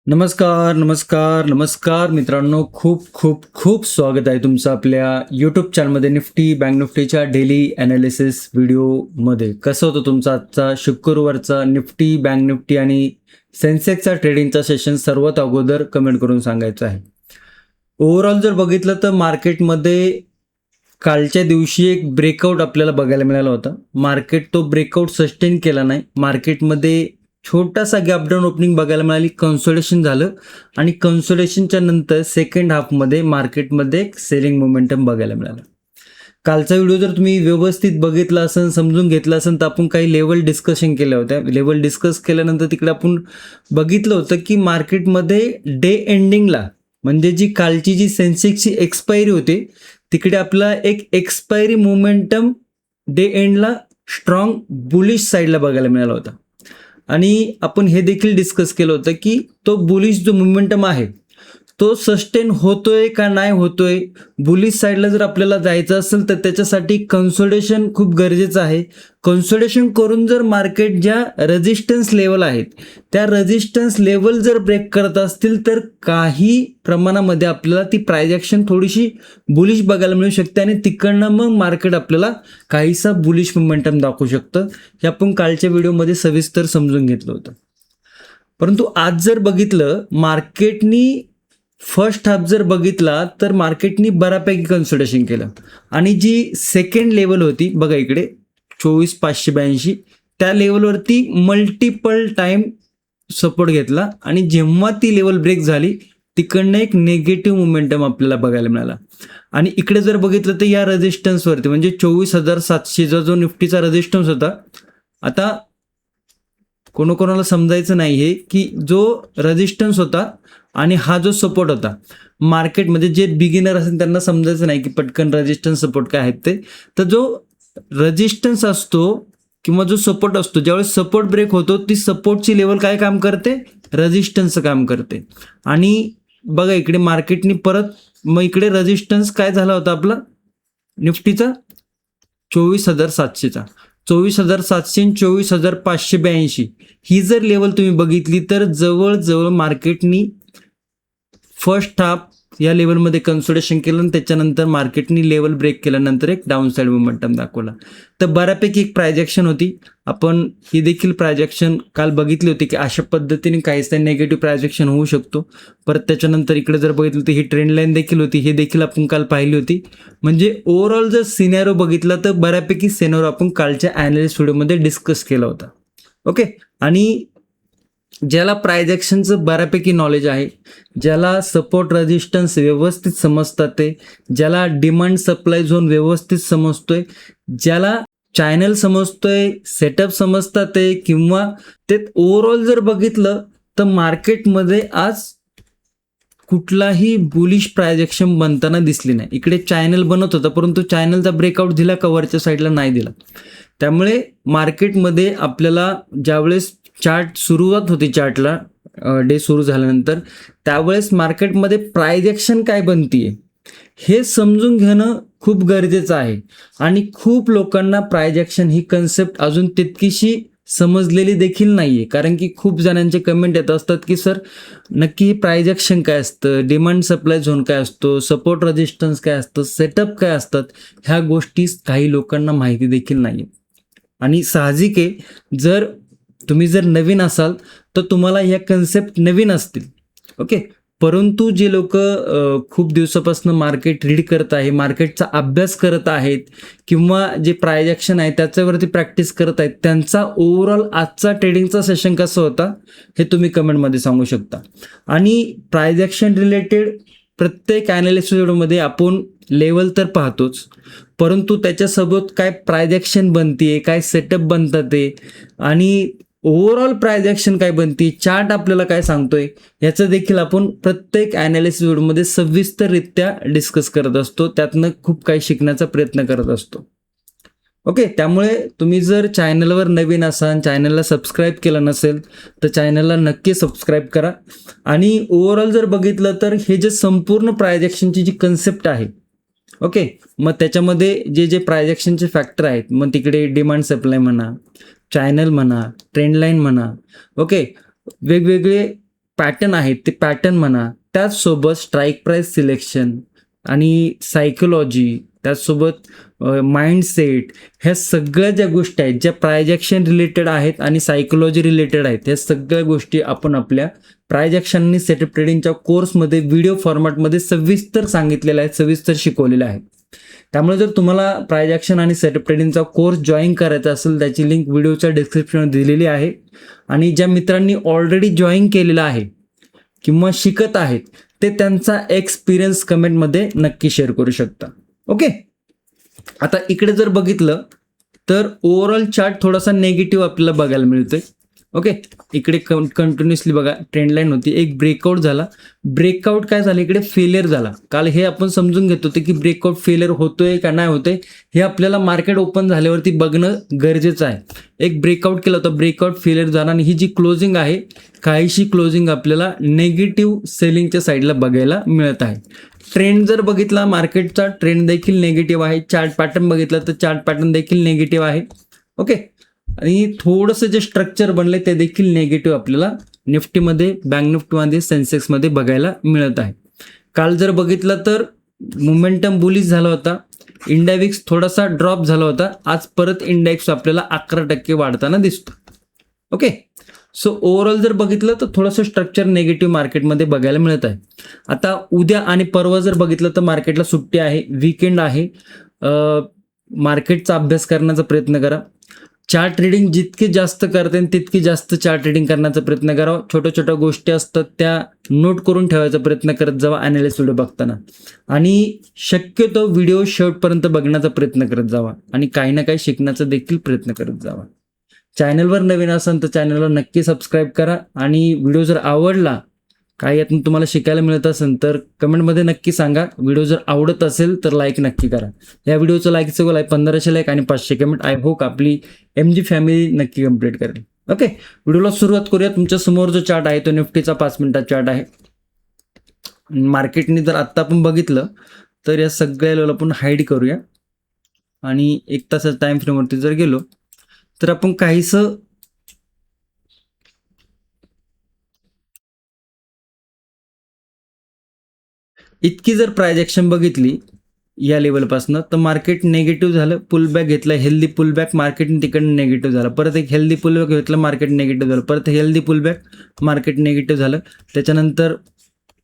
नमस्कार, नमस्कार, नमस्कार मित्रांनो. खूप खूप खूप स्वागत आहे तुमचं आपल्या यूट्यूब चॅनलमध्ये निफ्टी बँक निफ्टीच्या डेली ॲनालिसिस व्हिडिओमध्ये. कसं होतं तुमचा आजचा शुक्रवारचा निफ्टी बँक निफ्टी आणि सेन्सेक्सचा ट्रेडिंगचा सेशन सर्वात अगोदर कमेंट करून सांगायचं आहे. ओव्हरऑल जर बघितलं तर मार्केटमध्ये कालच्या दिवशी एक ब्रेकआउट आपल्याला बघायला मिळाला होता. मार्केट तो ब्रेकआउट सस्टेन केला नाही. मार्केटमध्ये छोटासा गॅप डाऊन ओपनिंग बघायला मिळाली, कन्सोलिडेशन झालं आणि कन्सोलिडेशनच्या नंतर सेकंड हाफमध्ये मार्केटमध्ये एक सेलिंग मोमेंटम बघायला मिळालं. कालचा व्हिडिओ जर तुम्ही व्यवस्थित बघितला असेल, समजून घेतला असेल, तर आपण काही लेवल डिस्कशन केल्या होत्या. लेवल डिस्कस केल्यानंतर तिकडे आपण बघितलं होतं की मार्केटमध्ये डे एंडिंगला म्हणजे जी कालची जी सेन्सेक्सची एक्सपायरी होती तिकडे आपला एक एक्सपायरी मोमेंटम डे एंडला स्ट्रॉंग बुलिश साईडला बघायला मिळाला होता. आणि आपण हे देखील डिस्कस केलं होतं की तो बुलिश जो मोमेंटम आहे तो सस्टेन होतोय का नाही होतोय. बुलिश साईडला जर आपल्याला जायचं असेल तर त्याच्यासाठी कन्सोलिडेशन खूप गरजेचं आहे. कन्सोलिडेशन करून जर मार्केट ज्या रेजिस्टन्स लेवल आहेत त्या रेजिस्टन्स लेवल जर ब्रेक करत असतील तर काही प्रमाणामध्ये आपल्याला ती प्राइस ॲक्शन थोडीशी बुलिश बघायला मिळू शकते आणि तिकडनं मग मार्केट आपल्याला काहीसा बुलिश मोमेंटम दाखवू शकतं. हे आपण कालच्या व्हिडिओमध्ये सविस्तर समजून घेतलं होतं. परंतु आज जर बघितलं मार्केटनी फर्स्ट हाफ जर बघितला तर मार्केटनी बऱ्यापैकी कन्सोलिडेशन केलं आणि जी सेकंड लेवल होती बघा इकडे 24,582 त्या लेवलवरती मल्टिपल टाइम सपोर्ट घेतला आणि जेव्हा ती लेवल ब्रेक झाली तिकडनं एक निगेटिव्ह मोमेंटम आपल्याला बघायला मिळाला. आणि इकडे जर बघितलं तर या रेजिस्टन्सवरती म्हणजे 24,700 जो निफ्टीचा रेजिस्टन्स होता, आता कोणाकोणाला समजायचं नाही हे की जो रेजिस्टन्स होता आणि हा जो सपोर्ट होता मार्केटमध्ये, जे बिगिनर असेल त्यांना समजायचं नाही की पटकन रेजिस्टन्स सपोर्ट काय आहेत ते. तर जो रेजिस्टन्स असतो किंवा जो सपोर्ट असतो, ज्यावेळेस सपोर्ट ब्रेक होतो ती सपोर्टची लेवल काय काम करते, रेजिस्टन्सचं काम करते. आणि बघा इकडे मार्केटनी परत मग इकडे रेजिस्टन्स काय झाला होता आपला निफ्टीचा 24,700चा 24,700 आणि 24,582 ही जर लेवल तुम्ही बघितली तर जवळजवळ मार्केटनी फर्स्ट हाफ या लेवलमध्ये कन्सोलिडेशन केलं आणि त्याच्यानंतर मार्केटनी लेवल ब्रेक केल्यानंतर एक डाऊन साईड मोमेंटम दाखवला. तर बऱ्यापैकी एक प्राइस ॲक्शन होती. आपण ही देखील प्राइस ॲक्शन काल बघितली होती की अशा पद्धतीने काहीच नेगेटिव्ह प्राइस ॲक्शन होऊ शकतो. परत त्याच्यानंतर इकडे जर बघितलं तर ही ट्रेंड लाईन देखील होती, हे देखील आपण काल पाहिली होती. म्हणजे ओव्हरऑल जर सिनॅरो बघितला तर बऱ्यापैकी सिनॅरो आपण कालच्या ॲनालिस्ट व्हिडिओमध्ये डिस्कस केला होता. ओके. आणि ज्याला प्राइस ॲक्शनचं बऱ्यापैकी नॉलेज आहे, ज्याला सपोर्ट रेजिस्टन्स व्यवस्थित समजतात ते, ज्याला डिमांड सप्लाय झोन व्यवस्थित समजतोय, ज्याला चॅनल समजतोय, सेटअप समजतात ते, किंवा ते ओव्हरऑल जर बघितलं तर मार्केटमध्ये आज कुठलाही बुलिश प्राइस ॲक्शन बनताना दिसली नाही. इकडे चॅनल बनत होता परंतु चॅनलचा ब्रेकआउट दिला का वरच्या साईडला नाही दिला. त्यामुळे मार्केटमध्ये आपल्याला ज्यावेळेस चार्ट सुरुवात होती, चार्टला डे सुरू झाल्यानंतर त्यावेळेस मार्केटमध्ये प्राइस ॲक्शन काय बनतीये हे समजून घेणं खूप गरजेचं आहे. आणि खूप लोकांना प्राइस ॲक्शन ही कन्सेप्ट अजून तितकीशी समजलेली देखील नाही आहे. कारण की खूप जणांचे कमेंट येत असतात की सर नक्की प्राइस ॲक्शन काय असतं, डिमांड सप्लाय झोन काय असतो, सपोर्ट रेजिस्टन्स काय असतं, सेटअप काय असतात, ह्या गोष्टी काही लोकांना माहिती देखील नाही आहे. आणि साहजिक आहे, जर तुम्ही जर नवीन असाल तर तुम्हाला ह्या कन्सेप्ट नवीन असतील. ओके. परंतु जे लोक खूप दिवसापासून मार्केट रीड करत आहे, मार्केटचा अभ्यास करत आहेत किंवा जे प्राइस ॲक्शन आहे त्याच्यावरती प्रॅक्टिस करत आहेत, त्यांचा ओव्हरऑल आजचा ट्रेडिंगचा सेशन कसा होता हे तुम्ही कमेंटमध्ये सांगू शकता. आणि प्राइस ॲक्शन रिलेटेड प्रत्येक ॲनालिसिस व्हिडिओमध्ये आपण लेवल तर पाहतोच, परंतु त्याच्यासोबत काय प्राइस ॲक्शन बनते, काय सेटअप बनतात ते, आणि ओव्हरऑल प्राइस ॲक्शन काय बनते, चार्ट आपल्याला काय सांगतोय, याचं देखील आपण प्रत्येक ॲनालिसिस व्हिडिओमध्ये सविस्तररित्या डिस्कस करत असतो. त्यातनं खूप काही शिकण्याचा प्रयत्न करत असतो. ओके. त्यामुळे तुम्ही जर चॅनलवर नवीन असाल, चॅनलला सबस्क्राईब केलं नसेल तर चॅनलला नक्की सबस्क्राईब करा. आणि ओव्हरऑल जर बघितलं तर हे जे संपूर्ण प्राइस ॲक्शनची जी कन्सेप्ट आहे, ओके, मग त्याच्यामध्ये जे जे प्राइस ॲक्शनचे फॅक्टर आहेत, मग तिकडे डिमांड सप्लाय म्हणा, चॅनल म्हणा, ट्रेंड लाईन म्हणा, ओके, वेगवेगळे पॅटर्न आहेत ते पॅटर्न म्हणा, त्याचसोबत स्ट्राईक प्राईस सिलेक्शन आणि सायकोलॉजी, त्याचसोबत माइंडसेट, ह्या सगळ्या ज्या गोष्टी आहेत ज्या प्राइज ॲक्शन रिलेटेड आहेत आणि सायकोलॉजी रिलेटेड आहेत, ह्या सगळ्या गोष्टी आपण आपल्या प्राइज ॲक्शन आणि सेटअप ट्रेडिंगच्या कोर्समध्ये व्हिडिओ फॉर्मॅटमध्ये सविस्तर सांगितलेल्या आहेत, सविस्तर शिकवलेल्या आहेत. त्यामुळे जर तुम्हाला प्राइज ॲक्शन आणि सेटअप ट्रेडिंगचा कोर्स जॉईन करायचा असेल, त्याची लिंक व्हिडिओच्या डिस्क्रिप्शनमध्ये दिलेली आहे. आणि ज्या मित्रांनी ऑलरेडी जॉईन केलेला आहे किंवा शिकत आहेत ते त्यांचा एक्सपिरियन्स कमेंटमध्ये नक्की शेअर करू शकता. ओके, आता इकडे जर बघितलं तर ओव्हरऑल चार्ट थोडासा नेगेटिव्ह आपल्याला बघायला मिळतोय. ओके, इकडे कंटिन्युअसली बघा ट्रेंड लाईन होती, एक ब्रेकआउट झाला. ब्रेकआउट काय झालं, इकडे फेलियर झाला. काल हे आपण समजून घेत होते की ब्रेकआउट फेलियर होतोय का नाही होतोय, हे आपल्याला मार्केट ओपन झाल्यावरती बघणं गरजेचं आहे. एक ब्रेकआउट केला होता, ब्रेकआउट फेलियर झाला आणि ही जी क्लोजिंग आहे, काहीशी क्लोजिंग आपल्याला नेगेटिव्ह सेलिंगच्या साईडला बघायला मिळत आहे. ट्रेंड जर बघितला मार्केटचा, ट्रेंड देखील नेगेटिव्ह आहे. चार्ट पॅटर्न बघितला तर चार्ट पॅटर्न देखील नेगेटिव्ह आहे. ओके, आणि थोडंसं जे स्ट्रक्चर बनले ते देखील नेगेटिव्ह आपल्याला निफ्टीमध्ये, बँक निफ्टीमध्ये, सेन्सेक्समध्ये बघायला मिळत आहे. काल जर बघितलं तर मोमेंटम बुलिश झाला होता, इंडेक्स थोडासा ड्रॉप झाला होता. आज परत इंडेक्स आपल्याला 11% वाढताना दिसतो. ओके, सो ओव्हरऑल जर बघितलं तर थोडंसं स्ट्रक्चर नेगेटिव्ह मार्केटमध्ये बघायला मिळत आहे. आता उद्या आणि परवा जर बघितलं तर मार्केटला सुट्टी आहे, वीकेंड आहे. मार्केटचा अभ्यास करण्याचा प्रयत्न करा. चार्ट ट्रेडिंग जितके जास्त करता येईल तितकी जास्त चार्ट ट्रेडिंग करण्याचा प्रयत्न करावा. छोट्या छोट्या गोष्टी असतात त्या नोट करून ठेवायचा प्रयत्न करत जावा ॲनालिस्ट व्हिडिओ बघताना, आणि शक्यतो व्हिडिओ शेवटपर्यंत बघण्याचा प्रयत्न करत जावा आणि काही ना काही शिकण्याचा देखील प्रयत्न करत जावा. चॅनलवर नवीन असाल तर चॅनलला नक्की सबस्क्राईब करा, आणि व्हिडिओ जर आवडला, काही यातून तुम्हाला शिकायला मिळत असेल तर कमेंटमध्ये नक्की सांगा. व्हिडिओ जर आवडत असेल तर लाईक नक्की करा. या व्हिडिओचं लाईकचं गोल आहे 1500 लाईक आणि 500 कमेंट. आय होप आपली MG फॅमिली नक्की कंप्लीट करेल. ओके, व्हिडिओला सुरुवात करूया. तुमच्या समोर जो चार्ट आहे तो निफ्टीचा 5 मिनिटाचा चार्ट आहे. मार्केटने जर आत्ता आपण बघितलं तर या सगळ्या लेवल आपण हाईड करूया, आणि 1 तासाच्या टाइम फ्रेमवरती जर गेलो तर आपण काहीसं इतकी जर प्राइज ॲक्शन बघितली या लेवलपासनं तर मार्केट नेगेटिव्ह झालं, पुलबॅक घेतला, हेल्दी पुलबॅक, मार्केट तिकडनं नेगेटिव्ह झालं. परत एक हेल्दी पुलबॅक घेतलं, मार्केट नेगेटिव्ह झालं. परत हेल्दी पुलबॅक, मार्केट नेगेटिव्ह झालं. त्याच्यानंतर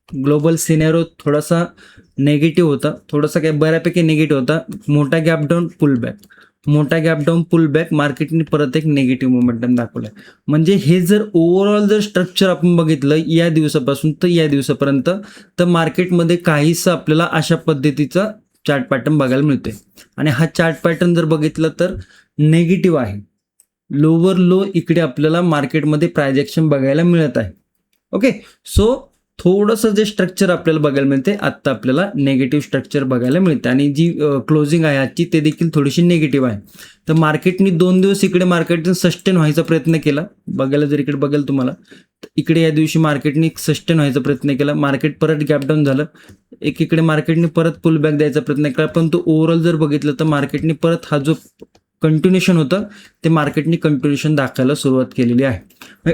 ग्लोबल सिनेरो थोडासा नेगेटिव्ह होता, थोडासा काय बऱ्यापैकी नेगेटिव्ह होता. मोठा गॅप डाऊन पुलबॅक, मोठा गॅप डाऊन पुलबॅक, मार्केटने परत एक नेगेटिव्ह मोमेंटम दाखवला. म्हणजे हे जर ओव्हरऑल जर स्ट्रक्चर आपण बघितलं या दिवसापासून तर या दिवसापर्यंत, तर मार्केटमध्ये काहीसं आपल्याला अशा पद्धतीचा चार्ट पॅटर्न बघायला मिळतोय. आणि हा चार्ट पॅटर्न जर बघितलं तर नेगेटिव्ह आहे. लोवर लो इकडे आपल्याला मार्केटमध्ये प्राइज ॲक्शन बघायला मिळत आहे. ओके, सो थोडंसं जे स्ट्रक्चर आपल्याला बघायला मिळते, आत्ता आपल्याला नेगेटिव्ह स्ट्रक्चर बघायला मिळते, आणि जी क्लोजिंग आहे आजची ते देखील थोडीशी नेगेटिव्ह आहे. तर मार्केटने 2 दिवस इकडे मार्केटने सस्टेन व्हायचा प्रयत्न केला. बघायला जर इकडे बघेल तुम्हाला, इकडे या दिवशी मार्केटने सस्टेन व्हायचा प्रयत्न केला, मार्केट परत गॅप डाऊन झालं. इकडे मार्केटने परत पुलबॅक द्यायचा प्रयत्न केला, पण तो ओव्हरऑल जर बघितलं तर मार्केटने परत हा जो कंटिन्युएशन होतं ते मार्केटने कंटिन्युएशन दाखवायला सुरुवात केलेली आहे.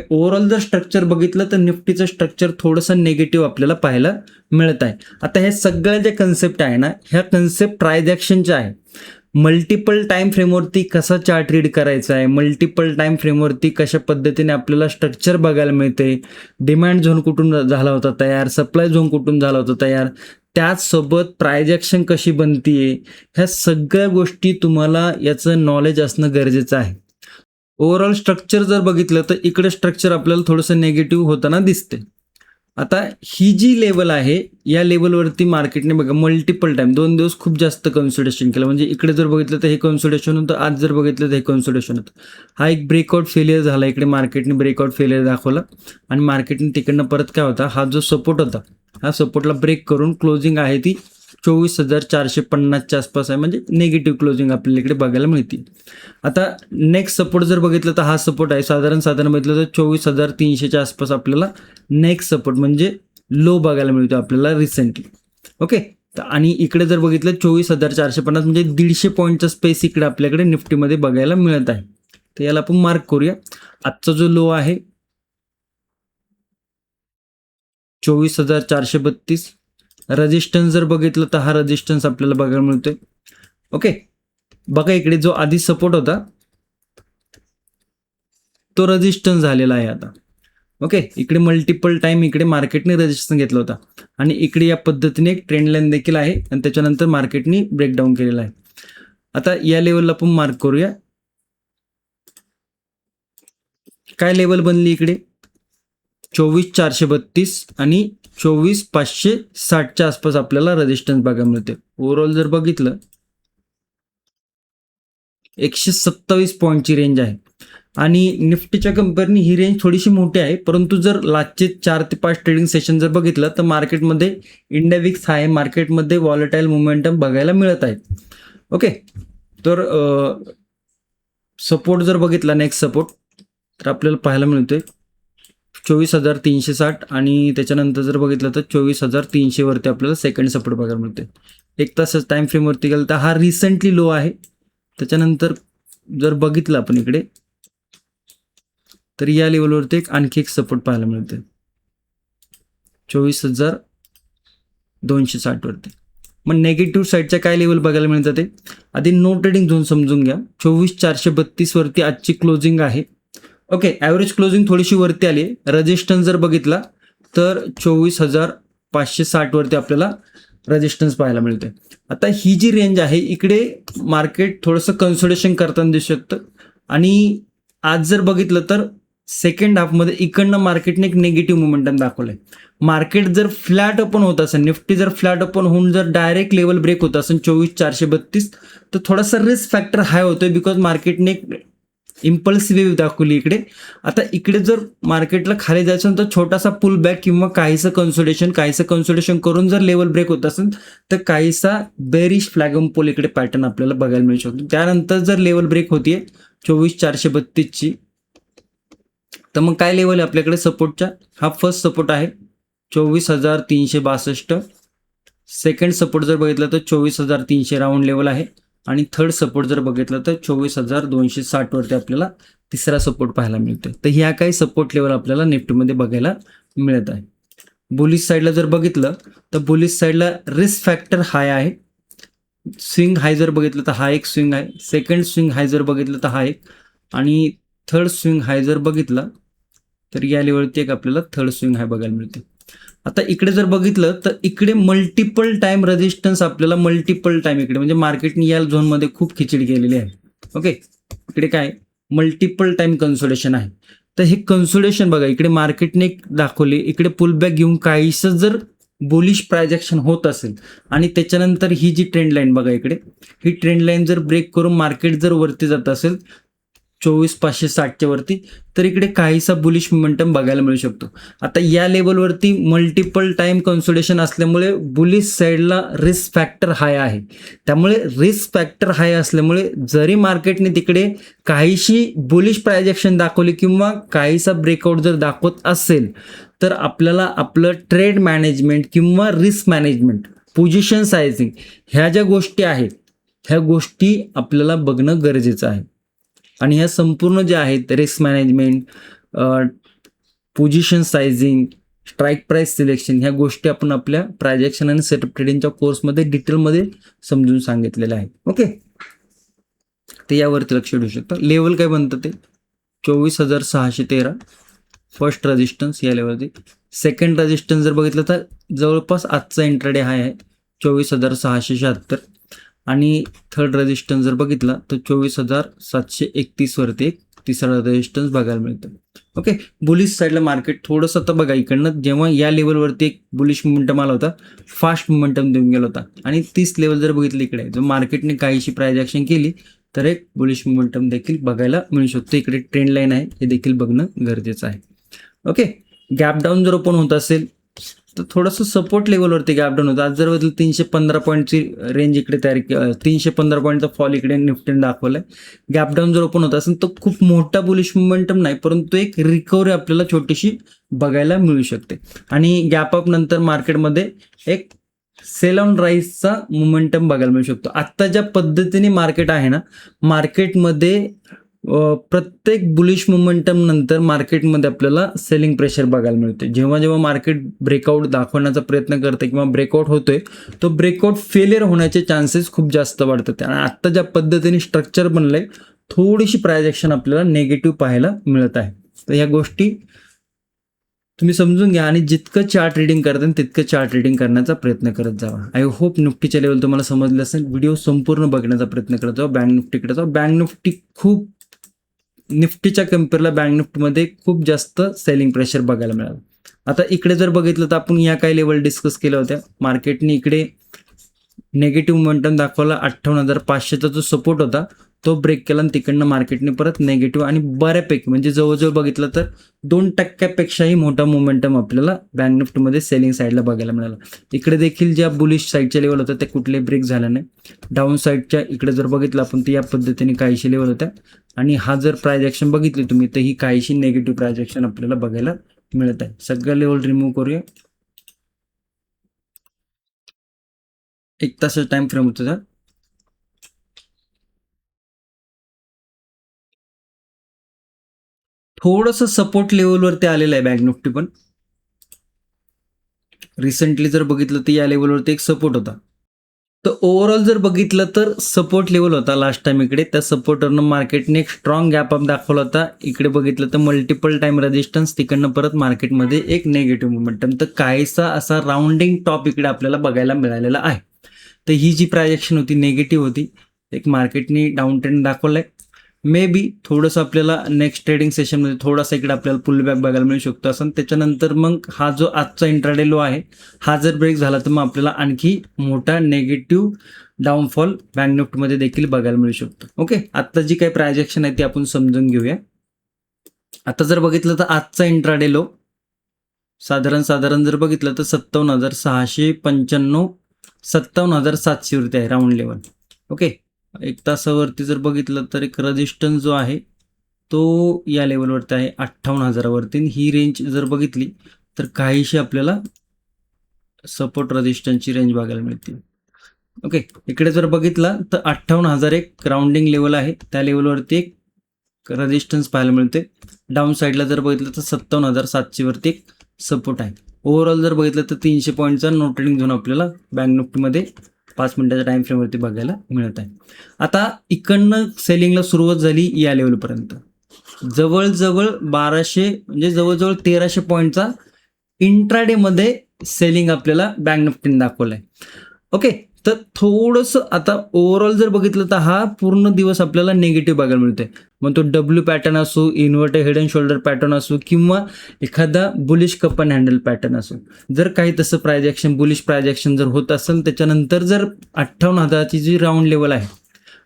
ओव्हरऑल जर स्ट्रक्चर बघितलं तर निफ्टीचं स्ट्रक्चर थोडंसं नेगेटिव्ह आपल्याला पाहायला मिळत आहे. आता हे सगळ्या ज्या कन्सेप्ट आहे ना, ह्या कन्सेप्ट प्राइज ॲक्शनच्या आहे. मल्टिपल टाइम फ्रेमवरती कसा चार्ट रीड करायचा आहे, मल्टिपल टाइम फ्रेमवरती कशा पद्धतीने आपल्याला स्ट्रक्चर बघायला मिळते, डिमांड झोन कुठून झाला होता तयार, सप्लाय झोन कुठून झाला होता तयार, त्याचसोबत प्राइज ॲक्शन कशी बनतीये, ह्या सगळ्या गोष्टी तुम्हाला याचं नॉलेज असणं गरजेचं आहे. ओव्हरऑल स्ट्रक्चर जर बघितलं तर इकडे स्ट्रक्चर आपल्याला थोडंसं नेगेटिव्ह होताना दिसते. आता ही जी लेवल आहे या लेवलवरती मार्केटने बघा मल्टिपल टाइम 2 दिवस खूप जास्त कन्सोलिडेशन केलं. म्हणजे इकडे जर बघितलं तर हे कन्सोलिडेशन होतं, आज जर बघितलं तर हे कन्सोलिडेशन होतं. हा एक ब्रेकआउट फेलियर झाला, इकडे मार्केटने ब्रेकआउट फेलियर दाखवला, आणि मार्केटने तिकडनं परत काय होता, हा जो सपोर्ट होता हा सपोर्टला ब्रेक करून क्लोजिंग आहे ती 24,450च्या आसपास आहे. म्हणजे निगेटिव्ह क्लोजिंग आपल्याला इकडे बघायला मिळते. आता नेक्स्ट सपोर्ट जर बघितलं तर हा सपोर्ट आहे, साधारण बघितलं तर 24,300च्या आसपास आपल्याला नेक्स्ट सपोर्ट म्हणजे लो बघायला मिळतो आपल्याला रिसेंटली. ओके, आणि इकडे जर बघितलं 24,450 म्हणजे 150 पॉईंटचा स्पेस इकडे आपल्याकडे निफ्टीमध्ये बघायला मिळत आहे. तर याला आपण मार्क करूया. आजचा जो लो आहे 24,432. रेजिस्टन्स जर बघितलं तर हा रेजिस्टन्स आपल्याला बघायला मिळतोय. ओके, बघा इकडे जो आधी सपोर्ट होता तो रेजिस्टन्स झालेला आहे आता. ओके, इकडे मल्टिपल टाइम इकडे मार्केटने रेजिस्टन्स घेतला होता आणि इकडे या पद्धतीने एक ट्रेंड लाईन देखील आहे आणि त्याच्यानंतर मार्केटने ब्रेकडाऊन केलेला आहे. आता या लेवलला आपण मार्क करूया. काय लेवल बनली इकडे? 24,432 आणि 24,560च्या आसपास आपल्याला रेजिस्टन्स बघायला मिळते. ओव्हरऑल जर बघितलं 127 पॉईंटची रेंज आहे आणि निफ्टीच्या कंपेअरनी ही रेंज थोडीशी मोठी आहे, परंतु जर लास्टचे 4 ते 5 ट्रेडिंग सेशन जर बघितलं तर मार्केटमध्ये इंडिया विक्स आहे, मार्केटमध्ये वॉलेटाईल मोमेंटम बघायला मिळत आहे. ओके, तर सपोर्ट जर बघितला नेक्स्ट सपोर्ट तर आपल्याला पाहायला मिळतोय 24,360 आणि त्याच्यानंतर जर बघितलं तर 24,300 वरती आपल्याला सेकंड सपोर्ट बघायला मिळतोय. 1 तास टाइम फ्रेमवरती गेलं तर हा रिसेंटली लो आहे. त्याच्यानंतर जर बघितलं आपण इकडे तर या लेवलवरती आणखी एक सपोर्ट पाहायला मिळते 24,260 वरती. मग नेगेटिव्ह साईडच्या काय लेवल बघायला मिळतात ते आधी नो ट्रेडिंग झोन समजून घ्या. 24,432 वरती आजची क्लोजिंग आहे. ओके, ॲव्हरेज क्लोजिंग थोडीशी वरती आली. रेजिस्टन्स जर बघितला तर 24,560 वरती आपल्याला रेजिस्टन्स पाहायला मिळते. आता ही जी रेंज आहे इकडे मार्केट थोडंसं कन्सोलिडेशन करताना दिसू शकतं आणि आज जर बघितलं तर सेकंड हाफमध्ये इकडनं मार्केटने एक निगेटिव्ह मोमेंटम दाखवलंय. मार्केट जर फ्लॅट ओपन होत असेल, निफ्टी जर फ्लॅट ओपन होऊन जर डायरेक्ट लेवल ब्रेक होत असेल 24,432 तर थोडासा रिस्क फॅक्टर हाय होतोय बिकॉज मार्केटने एक इम्पल्सिव्ह वेव्ह दाखवली इकडे. आता इकडे जर मार्केटला खाली जायचं तर छोटासा पुल बॅक किंवा काहीसं कन्सोलिडेशन करून जर लेवल ब्रेक होत असेल तर काहीसा बेरिश फ्लॅगम पोल इकडे पॅटर्न आपल्याला बघायला मिळू शकतो. त्यानंतर जर लेवल ब्रेक होतीये 24,432ची तर मग काय लेवल आहे आपल्याकडे सपोर्टच्या? हा फर्स्ट सपोर्ट आहे 24,362. सेकंड सपोर्ट जर बघितलं तर 24,300 राऊंड लेवल आहे आणि थर्ड सपोर्ट जर बघितलं तर 24,260 वरती आपल्याला तिसरा सपोर्ट पाहायला मिळतोय. तर ह्या काही सपोर्ट लेवल आपल्याला निफ्टीमध्ये बघायला मिळत आहे. बुलिश साईडला जर बघितलं तर बुलिश साईडला रिस्क फॅक्टर हाय आहे. स्विंग हाय जर बघितलं तर हा एक स्विंग आहे, सेकंड स्विंग हाय जर बघितलं तर हा एक आणि थर्ड स्विंग हाय जर बघितला तर या लेवलवरती एक आपल्याला थर्ड स्विंग हाय बघायला मिळते. आता इकडे जर बघितलं तर इकडे मल्टिपल टाइम रेजिस्टन्स आपल्याला मल्टिपल टाइम इकडे म्हणजे मार्केटने या झोनमध्ये खूप खिचडी केलेली आहे. ओके, इकडे काय मल्टिपल टाइम कन्सोलिडेशन आहे. तर हे कन्सोलिडेशन बघा इकडे मार्केटने दाखवले, इकडे पुलबॅक घेऊन काहीसं जर बुलिश प्रायजेक्शन होत असेल आणि त्याच्यानंतर ही जी ट्रेंड लाईन बघा इकडे, ही ट्रेंड लाईन जर ब्रेक करून मार्केट जर वरती जात असेल 24,560च्या वरती तर इकडे काहीसा बुलिश मोमेंटम बघायला मिळू शकतो. आता या लेवलवरती मल्टिपल टाइम कन्सोलिडेशन असल्यामुळे बुलिश साईडला रिस्क फॅक्टर हाय आहे. त्यामुळे रिस्क फॅक्टर हाय असल्यामुळे जरी मार्केटने तिकडे काहीशी बुलिश प्रायजेक्शन दाखवली किंवा काहीसा ब्रेकआउट जर दाखवत असेल तर आपल्याला आपलं ट्रेड मॅनेजमेंट किंवा रिस्क मॅनेजमेंट, पोझिशन सायझिंग ह्या ज्या गोष्टी आहेत ह्या गोष्टी आपल्याला बघणं गरजेचं आहे. आणि ह्या संपूर्ण ज्या आहेत risk management, position sizing, strike price selection ह्या गोष्टी आपण आपल्या प्रायजेक्शन आणि सेटअप ट्रेडिंगच्या कोर्समध्ये डिटेलमध्ये समजून सांगितलेल्या आहेत. ओके, ते यावरती लक्ष ठेवू शकता. लेवल काय बनतं ते 24,613 फर्स्ट रेजिस्टन्स या लेवलवरती. सेकंड रेजिस्टन्स जर बघितलं तर जवळपास आजचा इंट्राडे हाय आहे 24,676 आणि थर्ड रेजिस्टन्स जर बघितला तर 24,731 वरती एक तिसरा रेजिस्टन्स बघायला मिळतं. ओके, बुलिश साईडला मार्केट थोडंसं तर बघा इकडनं जेव्हा या लेवलवरती एक बुलिश मोमेंटम आला होता, फास्ट मोमेंटम देऊन गेला होता आणि तीच लेवल जर बघितली इकडे जर मार्केटने काहीशी प्राइस ॲक्शन केली तर एक बुलिश मोमेंटम देखील बघायला मिळू शकतो. इकडे ट्रेंड लाईन आहे हे देखील बघणं गरजेचं आहे. ओके, गॅप डाऊन जर ओपन होत असेल तर थोडंसं सपोर्ट लेवलवरती गॅप डाऊन होतं. आज जर बघितलं 315 पॉईंटची रेंज इकडे तयार 315 पॉईंटचा फॉल इकडे निफ्टीने दाखवलाय. गॅप डाऊन जर ओपन होत असेल तर खूप मोठा बुलिश मोमेंटम नाही, परंतु एक रिकव्हरी आपल्याला छोटीशी बघायला मिळू शकते आणि गॅप अप नंतर मार्केटमध्ये एक सेल ऑन राईजचा मोमेंटम बघायला मिळू शकतो. आत्ता ज्या पद्धतीने मार्केट आहे ना, मार्केटमध्ये प्रत्येक बुलिश मोमेंटम नंतर मार्केटमध्ये आपल्याला सेलिंग प्रेशर बघायला मिळते. जेव्हा जेव्हा मार्केट ब्रेकआउट दाखवण्याचा प्रयत्न करते किंवा ब्रेकआउट होतोय, तो ब्रेकआउट फेलियर होण्याचे चान्सेस खूप जास्त वाढतात. आणि आत्ता ज्या पद्धतीने स्ट्रक्चर बनलंय, थोडीशी प्राइस ॲक्शन आपल्याला निगेटिव्ह पाहायला मिळत आहे. तर ह्या गोष्टी तुम्ही समजून घ्या आणि जितकं चार्ट रीडिंग करता तितकं चार्ट रीडिंग करण्याचा प्रयत्न करत जावा. आय होप निफ्टीच्या लेवल तुम्हाला समजलं असेल. व्हिडिओ संपूर्ण बघण्याचा प्रयत्न करत जावा. बँक निफ्टीकडे जावा. बँक निफ्टी खूप निफ्टीच्या कम्पेअरला बँक निफ्टीमध्ये खूप जास्त सेलिंग प्रेशर बघायला मिळालं. आता इकडे जर बघितलं तर आपण या काही लेवल डिस्कस केल्या होत्या. मार्केटने इकडे नेगेटिव्ह मोमेंटम दाखवला. 58,500चा जो सपोर्ट होता तो ब्रेक केला आणि तिकडनं मार्केटने परत नेगेटिव्ह आणि बऱ्यापैकी म्हणजे जवळजवळ बघितलं तर 2% मोठा मोमेंटम आपल्याला बँक निफ्टीमध्ये सेलिंग साईडला बघायला मिळाला. इकडे देखील ज्या बुलिश साईडच्या लेवल होत्या त्या कुठले ब्रेक झाल्या नाही. डाऊन साईडच्या इकडे जर बघितलं आपण तर या पद्धतीने काहीशी लेवल होत्या. आणि हा जर प्राइस ॲक्शन बघितली तुम्ही तर ही काहीशी नेगेटिव्ह प्राइस ॲक्शन आपल्याला बघायला मिळत आहे. सगळं लेवल रिमूव्ह करूया. 1 तासाचा टाइम फ्रेम होता. थोडंसं सपोर्ट लेवलवरती आलेलं आहे बँक निफ्टी पण. रिसेंटली जर बघितलं तर या लेवलवरती एक सपोर्ट होता. तर ओव्हरऑल जर बघितलं तर सपोर्ट लेवल होता लास्ट टाइम इकडे. त्या सपोर्टरनं मार्केटने एक स्ट्रॉंग गॅप अप दाखवला होता. इकडे बघितलं तर मल्टिपल टाइम रेजिस्टन्स, तिकडनं परत मार्केटमध्ये एक नेगेटिव्ह मोमेंटम. तर काहीसा असा राऊंडिंग टॉप इकडे आपल्याला बघायला मिळालेला आहे. तर ही जी प्राइस ॲक्शन होती नेगेटिव्ह होती. एक मार्केटने डाऊन ट्रेंड दाखवलाय. मे बी थोडंसं आपल्याला नेक्स्ट ट्रेडिंग सेशनमध्ये थोडासा इकडे आपल्याला पुल बॅक बघायला मिळू शकतो असं. त्याच्यानंतर मग हा जो आजचा इंट्राडे लो आहे हा जर ब्रेक झाला तर मग आपल्याला आणखी मोठा नेगेटिव्ह डाऊनफॉल बँक निफ्टीमध्ये देखील बघायला मिळू शकतो. ओके, आता जी काही प्राइस ॲक्शन आहे ती आपण समजून घेऊया. आता जर बघितलं तर आजचा इंट्राडे लो साधारण जर बघितलं तर 57,695 57,700 वरती आहे राऊंड लेवल. ओके, 1 तासावरती जर बघितलं तर एक रेजिस्टन्स जो आहे तो या लेवलवरती आहे 58,000वरती. ही रेंज जर बघितली तर काहीशी आपल्याला सपोर्ट रेजिस्टन्सची रेंज बघायला मिळते. ओके, इकडे जर बघितलं तर 58,000 एक राऊंडिंग लेवल आहे. त्या लेवलवरती एक रेजिस्टन्स पाहायला मिळते. डाऊन साईडला जर बघितलं तर 57,700वरती एक सपोर्ट आहे. ओव्हरऑल जर बघितलं तर 300 पॉईंटचा नो ट्रेडिंग झोन आपल्याला बँक निफ्टीमध्ये 5 मिनिटाच्या टाइम फ्रेमवरती बघायला मिळत आहे. आता इकडनं सेलिंगला सुरुवात झाली या लेवलपर्यंत. जवळजवळ 1200 म्हणजे जवळजवळ 1300 पॉईंटचा इंट्राडेमध्ये सेलिंग आपल्याला बँक निफ्टीने दाखवलं आहे. ओके, तर थोडंसं आता ओव्हरऑल जर बघितलं तर हा पूर्ण दिवस आपल्याला निगेटिव्ह बघायला मिळतोय. मग तो डब्ल्यू पॅटर्न असो, inverted head and shoulder pattern असो किंवा एखादा bullish cup and handle pattern असो. जर काही तसं price action bullish price action जर होत असेल त्याच्यानंतर जर 58,000ची जी राऊंड लेवल आहे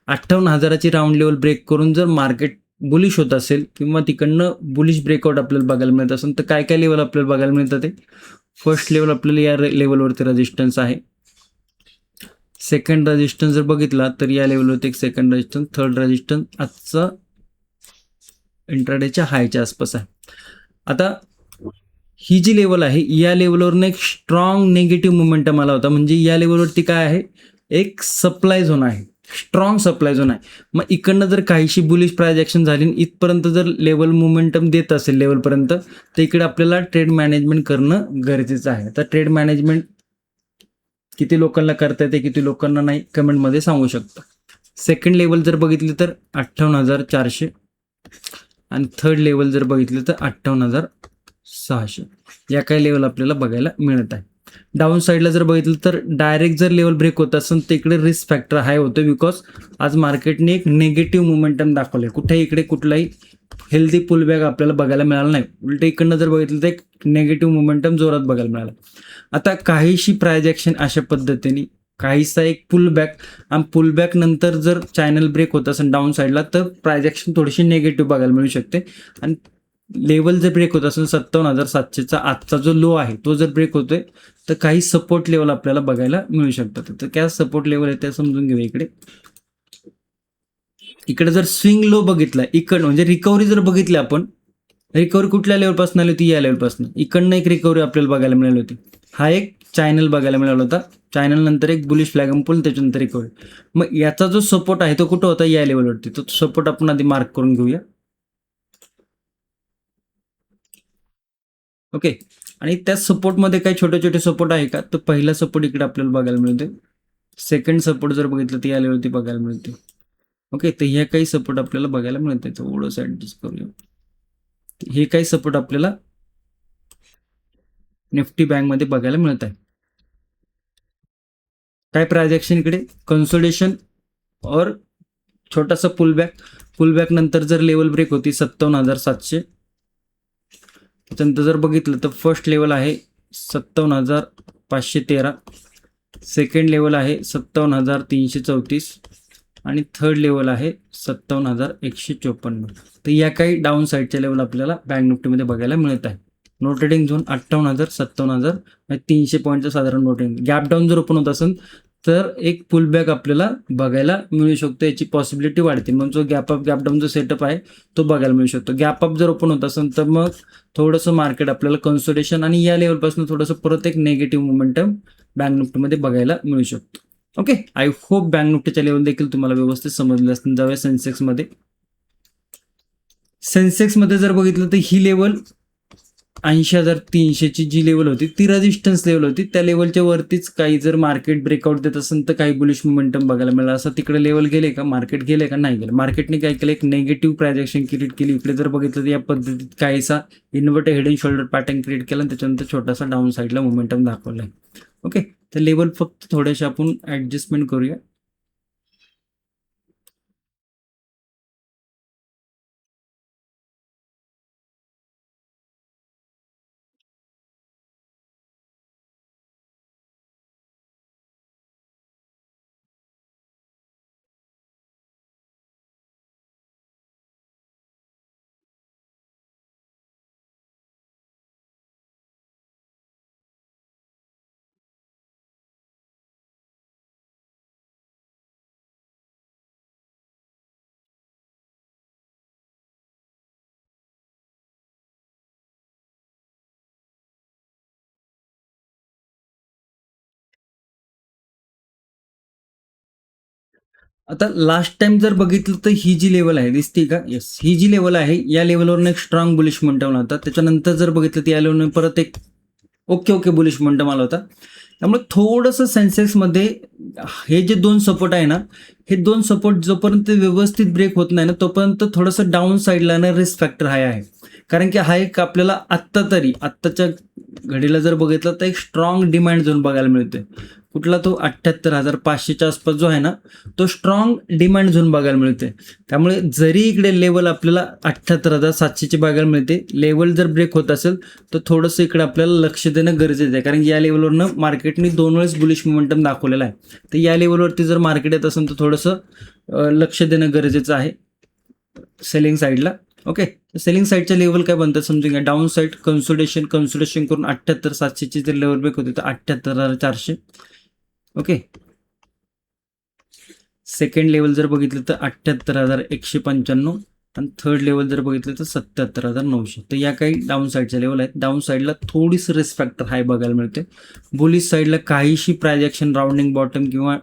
58,000ची राऊंड लेवल ब्रेक करून जर मार्केट बुलिश होत असेल किंवा तिकडनं बुलिश ब्रेकआउट आपल्याला बघायला मिळत असेल तर काय काय लेवल आपल्याला बघायला मिळतं. ते फर्स्ट लेवल आपल्याला या लेवलवरती रेजिस्टन्स आहे. सेकंड रेजिस्टन्स जर बघितला तर या लेवलवरती एक सेकंड रेजिस्टन्स. थर्ड रेजिस्टन्स आजचा इंट्राडेच्या हायच्या आसपास आहे. आता ही जी लेवल आहे या लेवलवरनं एक स्ट्रॉंग निगेटिव्ह मोमेंटम आला होता. म्हणजे या लेवलवरती काय आहे, एक सप्लाय झोन आहे, स्ट्रॉंग सप्लाय झोन आहे. मग इकडनं जर काहीशी बुलिश प्राइस ॲक्शन झाली इथपर्यंत जर लेवल मोमेंटम देत असेल लेवलपर्यंत तर इकडे आपल्याला ट्रेड मॅनेजमेंट करणं गरजेचं आहे. तर ट्रेड मॅनेजमेंट किती लोकांना करता येते किती लोकांना नाही कमेंटमध्ये सांगू शकता. सेकंड लेवल जर बघितली तर 58,400 आणि थर्ड लेवल जर बघितलं तर 58,600 या काही लेवल आपल्याला बघायला मिळत आहे. डाऊन साईडला जर बघितलं तर डायरेक्ट जर लेवल ब्रेक होत असेल तर इकडे रिस्क फॅक्टर हाय होतं. बिकॉज आज मार्केटने एक निगेटिव्ह मोमेंटम दाखवलं आहे. कुठेही इकडे कुठलाही हेल्दी पुलबॅक आपल्याला बघायला मिळालं नाही. उलट इकडनं जर बघितलं तर एक निगेटिव्ह मोमेंटम जोरात बघायला मिळालं. आता काहीशी प्राइस ॲक्शन अशा पद्धतीने काहीसा एक पुलबॅक आणि पुलबॅक नंतर जर चॅनल ब्रेक होत असेल डाऊन साईडला तर प्राइस ॲक्शन थोडीशी निगेटिव्ह बघायला मिळू शकते. आणि लेवल जर ब्रेक होत असेल 57,700चा आजचा जो लो आहे तो जर ब्रेक होतोय तर काही सपोर्ट लेवल आपल्याला बघायला मिळू शकतात. तर काय सपोर्ट लेवल आहे ते समजून घेऊया. इकडे जर स्विंग लो बघितला इकडं म्हणजे रिकव्हरी जर बघितली आपण, रिकव्हरी कुठल्या लेवलपासून आली होती, या लेवलपासून इकडनं एक रिकव्हरी आपल्याला बघायला मिळाली होती. हा एक चॅनल बघायला मिळाला होता. चॅनल नंतर एक बुलिश फ्लॅग अँड पुल, त्याच्यानंतर एक होईल. मग याचा जो सपोर्ट आहे तो कुठं होता, या लेवलवरती. तो सपोर्ट आपण आधी मार्क करून घेऊया. ओके, आणि त्या सपोर्टमध्ये काही छोटे छोटे सपोर्ट आहे का, तर पहिला सपोर्ट इकडे आपल्याला बघायला मिळते. सेकंड सपोर्ट जर बघितलं तर या लेवलवरती बघायला मिळते. ओके, तर ह्या काही सपोर्ट आपल्याला बघायला मिळते. थोडंसं ऍडजस्ट करूया. हे काही सपोर्ट आपल्याला निफ्टी बँकमध्ये बघायला मिळत आहे. काय प्रायझेक्शन इकडे कन्सोलिडेशन और छोटासा पुलबॅक नंतर जर लेवल ब्रेक होती 57,700. त्याच्यानंतर जर बघितलं तर फर्स्ट लेवल आहे 57,513, सेकंड लेवल आहे 57,334 आणि थर्ड लेवल आहे 57,154. तर या काही डाऊन साईडच्या लेवल आपल्याला बँक निफ्टीमध्ये बघायला मिळत आहे. नो ट्रेडिंग झोन 58,000, 57,000, 300 पॉईंटचं साधारण नो ट्रेडिंग. गॅप डाऊन जर ओपन होत असेल तर एक पुलबॅक आपल्याला बघायला मिळू शकतो, याची पॉसिबिलिटी वाढते. मग जो गॅप डाऊन जो सेटअप आहे तो बघायला मिळू शकतो. गॅप अप जर ओपन होत असेल तर मग थोडंसं मार्केट आपल्याला कन्सोलिडेशन आणि या लेवलपासून थोडंसं परत एक नेगेटिव्ह मोमेंटम बँक निफ्टीमध्ये बघायला मिळू शकतो. ओके, आय होप बँक निफ्टीच्या लेवल देखील तुम्हाला व्यवस्थित समजले असतील. जाऊया सेन्सेक्समध्ये. सेन्सेक्समध्ये जर बघितलं तर ही लेवल 80,300ची जी लेवल होती ती रेजिस्टन्स लेवल होती. त्या लेवलच्या वरतीच काही जर मार्केट ब्रेकआउट देत असेल तर काही बुलिश मोमेंटम बघायला मिळाला. असं तिकडे लेवल गेले का, मार्केट गेले का, नाही गेलं. मार्केटने काय केलं, एक नेगेटिव्ह प्रायझेक्शन क्रिएट केली. इकडे जर बघितलं तर या पद्धतीत काहीसा inverted head and shoulder pattern create केला आणि त्याच्यानंतर छोटासा डाऊन साईडला मोमेंटम दाखवला आहे. ओके, तर लेवल फक्त थोडेसे आपण ऍडजस्टमेंट करूया. आता लास्ट टाइम जर बघितलं तर ही जी लेवल आहे दिसते का, येस, ही जी लेवल आहे या लेवलवरून एक स्ट्रॉंग बुलिश मोमेंटम होता. त्याच्यानंतर जर बघितलं तर या लेवलवर परत एक ओके बुलिश मोमेंटम आला होता. त्यामुळे थोडंसं सेन्सेक्समध्ये हे जे दोन सपोर्ट आहे ना, हे दोन सपोर्ट जोपर्यंत व्यवस्थित ब्रेक होत नाही ना तोपर्यंत थोडंसं डाऊन साईडला ना रिस्क फॅक्टर हाय आहे. कारण की हा एक आपल्याला आत्ताच्या घडीला जर बघितलं तर एक स्ट्रॉंग डिमांड झोन बघायला मिळतोय. कुठला तो 78,500च्या आसपास जो आहे ना तो स्ट्रॉंग डिमांड झोन बघायला मिळते. त्यामुळे जरी इकडे लेवल आपल्याला 78,700ची बघायला मिळते, लेवल जर ब्रेक होत असेल तर थोडंसं इकडे आपल्याला लक्ष देणं गरजेचं आहे. कारण या लेवलवरनं मार्केटने 2 वेळेस बुलिश मोमेंटम दाखवलेला आहे. तर या लेवलवरती जर मार्केट येत असेल तर थोडंसं लक्ष देणं गरजेचं आहे सेलिंग साईडला. ओके, सेलिंग साईडच्या लेवल काय बनतात समजून घ्या. डाऊन साईड कन्सोलिडेशन करून 78,700ची जर लेवल ब्रेक होती तर 78,400. ओके, सेकंड लेवल जर बघितलं तर 78,195 आणि थर्ड लेवल जर बघितलं तर 77,900. तर या काही डाऊन साईडच्या लेवल आहेत. डाऊन साईडला थोडीशी रिस्क फॅक्टर हाय बघायला मिळते. बुलिश साईडला काहीशी प्रायझेक्शन राऊंडिंग बॉटम किंवा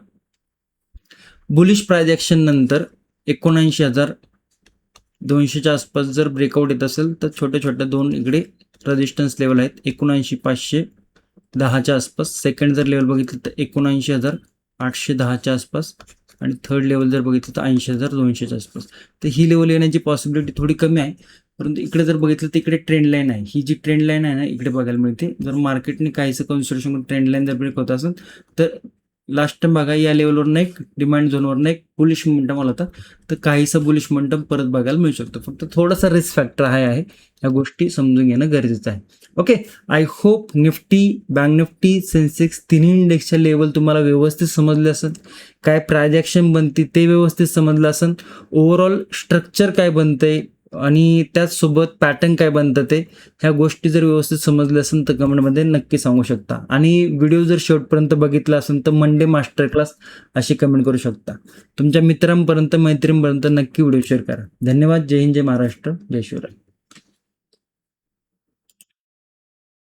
बुलिश प्रायझेक्शन नंतर 79,200च्या आसपास जर ब्रेकआउट येत असेल तर छोट्या दोन इकडे रेजिस्टन्स लेवल आहेत. 79,510च्या आसपास. सेकंड जर लेवल बघितलं तर 79,810च्या आसपास आणि थर्ड लेवल जर बघितलं तर 80,200च्या आसपास. तर ही लेवल येण्याची पॉसिबिलिटी थोडी कमी आहे. परंतु इकडे जर बघितलं तर इकडे ट्रेंड लाईन आहे. ही जी ट्रेंड लाईन आहे ना इकडे बघायला मिळते. जर मार्केटने काहीसं कन्सोलिडेशन ट्रेंड लाईन जर ब्रेक होत असेल तर लास्ट टाइम बघा या लेवलवरनं एक डिमांड झोनवरनं एक बुलिश मोमेंटम आला होता. तर काहीसा बुलिश मोमेंटम परत बघायला मिळू शकतो. फक्त थोडासा रिस्क फॅक्टर आहे. या गोष्टी समजून घेणं गरजेचं आहे. Okay, I hope Nifty, bank Nifty, Sensex तिन्ही इंडेक्सच्या लेवल तुम्हाला व्यवस्थित समजले असेल. काय प्रायझेक्शन बनते ते व्यवस्थित समजलं असेल. ओव्हरऑल स्ट्रक्चर काय बनतंय आणि त्याचसोबत पॅटर्न काय बनतं ते ह्या गोष्टी जर व्यवस्थित समजल्या असेल तर कमेंटमध्ये नक्की सांगू शकता. आणि व्हिडिओ जर शेवटपर्यंत बघितला असेल तर मंडे मास्टर क्लास अशी कमेंट करू शकता. तुमच्या मित्रांपर्यंत मैत्रिणींपर्यंत नक्की व्हिडिओ शेअर करा. धन्यवाद. जय हिंद, जय महाराष्ट्र, जय शिवराय.